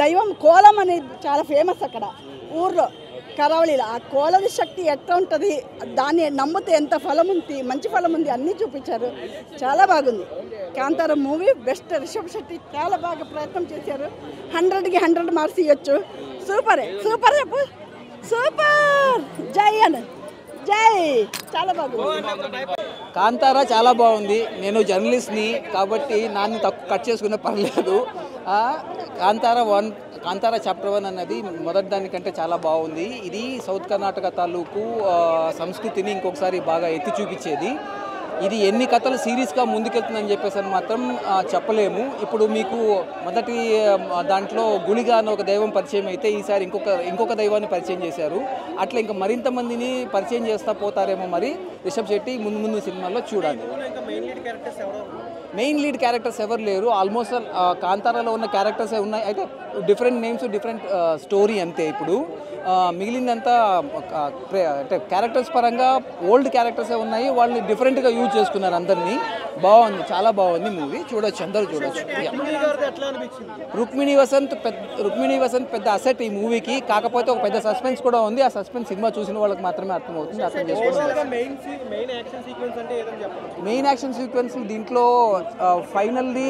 దైవం కోలం అనేది చాలా ఫేమస్ అక్కడ ఊర్లో కరావళిలో. ఆ కోలది శక్తి ఎట్లా ఉంటుంది, దాన్ని నమ్మితే ఎంత ఫలం ఉంది, మంచి ఫలం ఉంది, అన్నీ చూపించారు. చాలా బాగుంది. Kantara movie best. రిషబ్ శెట్టి చాలా బాగా ప్రయత్నం చేశారు. 100కి 100 మార్క్స్ ఇవ్వచ్చు. సూపర్ సూపర్ చెప్పు, సూపర్. జై అను, జై. చాలా బాగుంది. కాంతారా చాలా బాగుంది. నేను జర్నలిస్ట్ని కాబట్టి నాన్ని తక్కువ కట్ చేసుకునే పర్లేదు. కాంతారా చాప్టర్ 1 అన్నది మొదటి దానికంటే చాలా బాగుంది. ఇది సౌత్ కర్ణాటక తాలూకు సంస్కృతిని ఇంకొకసారి బాగా ఎత్తి చూపించేది. ఇది ఎన్ని కథలు సిరీస్గా ముందుకెళ్తుందని చెప్పేసి అని మాత్రం చెప్పలేము. ఇప్పుడు మీకు మొదటి దాంట్లో గుళిగా అన్న ఒక దైవం పరిచయం అయితే ఈసారి ఇంకొక దైవాన్ని పరిచయం చేశారు. అట్లా ఇంకా మరింత మందిని పరిచయం చేస్తా పోతారేమో మరి రిషబ్ శెట్టి ముందు సినిమాల్లో చూడాలి. మెయిన్ లీడ్ క్యారెక్టర్స్ ఎవరు లేరు. ఆల్మోస్ట్ కాంతారాలో ఉన్న క్యారెక్టర్సే ఉన్నాయి. అయితే డిఫరెంట్ నేమ్స్, డిఫరెంట్ స్టోరీ అంతే. ఇప్పుడు మిగిలిందంతా అంటే క్యారెక్టర్స్ పరంగా ఓల్డ్ క్యారెక్టర్సే ఉన్నాయి. వాళ్ళని డిఫరెంట్గా యూజ్ చేసుకున్నారు అందరినీ. బాగుంది, చాలా బాగుంది మూవీ. చూడొచ్చు, అందరూ చూడొచ్చు. రుక్మిణి వసంత్ పెద్ద అసెట్ ఈ మూవీకి. కాకపోతే ఒక పెద్ద సస్పెన్స్ కూడా ఉంది. ఆ సస్పెన్స్ సినిమా చూసిన వాళ్ళకి మాత్రమే అర్థమవుతుంది, అర్థం చేసుకోవడం. మెయిన్ యాక్షన్ సీక్వెన్స్ దీంట్లో ఫైనల్లీ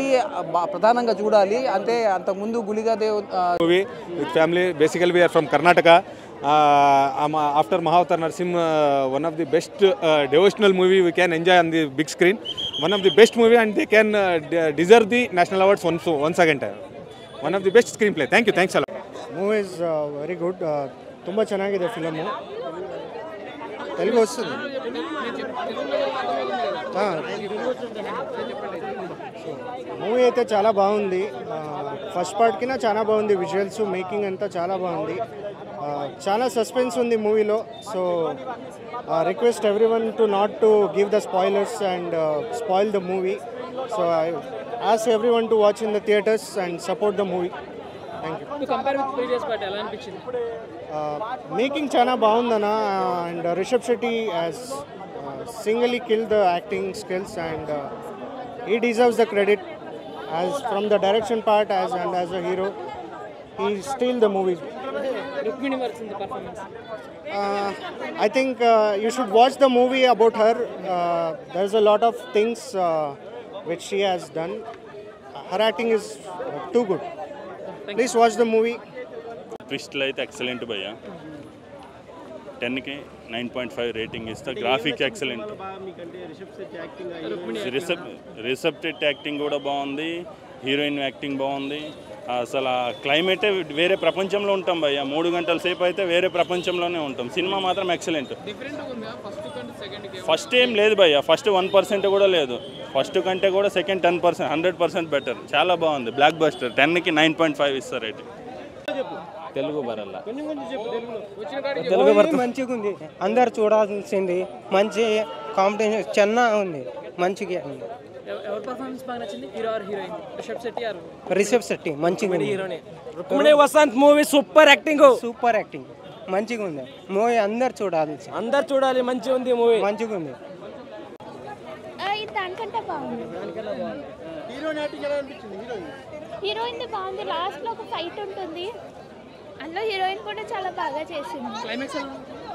ప్రధానంగా చూడాలి. అంటే అంతకుముందు గుళిగాదేవ్ movie with family. Basically we are from Karnataka. After Mahavatar Narasimha, one of the best devotional movie we can enjoy on the big screen. One of the best movie and they can deserve the national awards once again. One of the best screenplay. Thank you, thanks a lot. Movie is very good. ತುಂಬಾ ಚೆನ್ನಾಗಿದೆ film. Telugu వస్తుంది. Movie అయితే చాలా బాగుంది. First పార్ట్కినా చాలా బాగుంది. Visuals, making అంతా చాలా బాగుంది. చాలా సస్పెన్స్ ఉంది మూవీలో. So request everyone to not to give the spoilers and spoil the movie. So I ask everyone to watch in the theatres and support the movie. Thank you. Making చాలా బాగుందన్న. And Rishab Shetty has singly killed the acting skills and he deserves the credit as from the direction part as a hero. He stole the movie. Rukmini works in the performance. I think you should watch the movie about her. There's a lot of things which she has done. Her acting is too good. Please watch the movie. Twist light excellent bhaiya. 10కి 9.5 rating ఇస్తా. Graphic excellent. Rishab Shetty acting కూడా బాగుంది. Heroine acting బాగుంది. అసలు ఆ క్లైమేటే వేరే ప్రపంచంలో ఉంటాం భయ్య. 3 గంటల సేపు అయితే వేరే ప్రపంచంలోనే ఉంటాం. సినిమా మాత్రం ఎక్సలెంట్. ఫస్ట్ ఏం లేదు భయ్య. ఫస్ట్ 1% కూడా లేదు. ఫస్ట్ కంటే కూడా సెకండ్ 10%, 100% బెటర్. చాలా బాగుంది. Blockbuster. 10కి 9.5 ఇస్తారు రేటింగ్. తెలుగు బరల్లా తెలుగు మంచిగా ఉంది. అందరు చూడాల్సింది. మంచి కాంపిటీషన్ ಚೆನ್ನಾಗಿ ఉంది. మంచిగా ఉంది. ఎవర్ పర్ఫార్మెన్స్ బాగా నచ్చింది? Hero or heroine? Rishab Shetty మంచిగా ఉంది. హీరోనే. Rukmini Vasanth movie super acting. మంచిగా ఉంది మూవీ. అందరు చూడాలి. మంచిగా ఉంది మూవీ. మంచిగా ఉంది. దానికంటే బాగుంది. హీరోయిన్ బాగుంది. లాస్ట్ లో ఒక ఫైట్ ఉంటుంది. అందులో హీరోయిన్ కూడా చాలా బాగా చేసింది.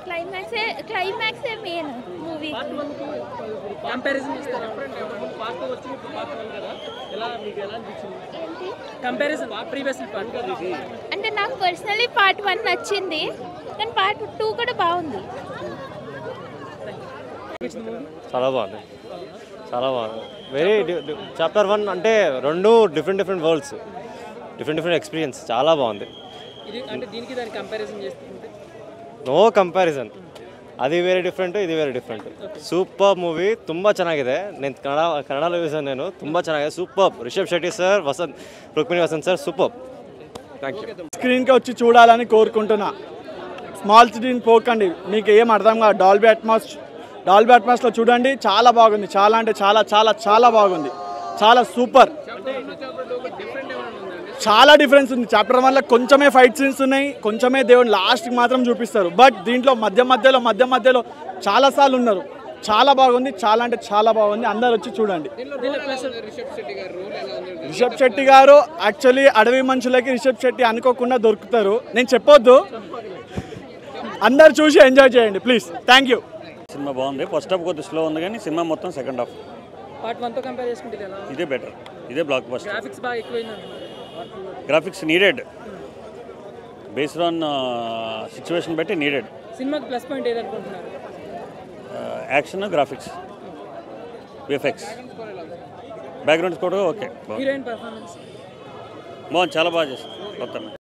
Climax main movie. కంపారిజన్ ఇస్తారా? ఏంటి కంపారిజన్ ప్రీవియస్ పార్ట్? అంటే నాకు పర్సనలీ పార్ట్ 1 నచ్చింది, కానీ పార్ట్ 2 కూడా బాగుంది. చాలా బాగుంది. వెరీ చాప్టర్ 1 అంటే 2 డిఫరెంట్ వరల్డ్స్, డిఫరెంట్ ఎక్స్పీరియన్స్. చాలా బాగుంది. No comparison. ಅದು ಬೇರೆ ಡಿಫ್ರೆಂಟ್, ಇದು ಬೇರೆ ಡಿಫ್ರೆಂಟ್. Super movie. ತುಂಬ ಚೆನ್ನಾಗಿದೆ. నేను కన్నడలో చూసాను. నేను ತುಂಬ ಚೆನ್ನಾಗಿದೆ. Super. Rishab Shetty sir, Rukmini Vasanth sir, super. Thank you. స్క్రీన్కి వచ్చి చూడాలని కోరుకుంటున్నా. స్మాల్ స్క్రీన్ పోకండి, మీకు ఏం అర్థం కాదు. డాల్బీ అట్మాస్లో చూడండి. చాలా బాగుంది. చాలా అంటే చాలా బాగుంది. చాలా సూపర్. చాలా డిఫరెన్స్ ఉంది. చాప్టర్ 1లో కొంచెమే ఫైట్ సీన్స్ ఉన్నాయి, కొంచెమే దేవుడు లాస్ట్కి మాత్రం చూపిస్తారు. బట్ దీంట్లో మధ్య మధ్యలో చాలాసార్లు ఉన్నారు. చాలా బాగుంది, చాలా అంటే చాలా బాగుంది. అందరు వచ్చి చూడండి. రిషబ్ శెట్టి గారు యాక్చువల్లీ అడవి మనుషులకి రిషబ్ శెట్టి అనుకోకుండా దొరుకుతారు. నేను చెప్పొద్దు, అందరు చూసి ఎంజాయ్ చేయండి ప్లీజ్. Thank you. సినిమా బాగుంది. ఫస్ట్ హాఫ్ కొద్దిగా స్లో ఉంది కానీ సినిమా మొత్తం సెకండ్ హాఫ్ పార్ట్ 1 తో కంపేర్ చేసుకుంటే ఎలా? ఇదే బెటర్, ఇదే బ్లాక్ బస్టర్. గ్రాఫిక్స్ బాగా ఎక్కువైంది. Graphics needed, based on situation బట్టి నీడెడ్. సినిమాకి ప్లస్ పాయింట్ ఏది అనుకుంటున్నారు? యాక్షన్, గ్రాఫిక్స్, విఎఫ్ఎక్స్, బ్యాక్గ్రౌండ్ కూడా ఓకే. హీరోయిన్ పర్ఫార్మెన్స్ బాగుంది, చాలా బాగా చేస్తుంది మొత్తం.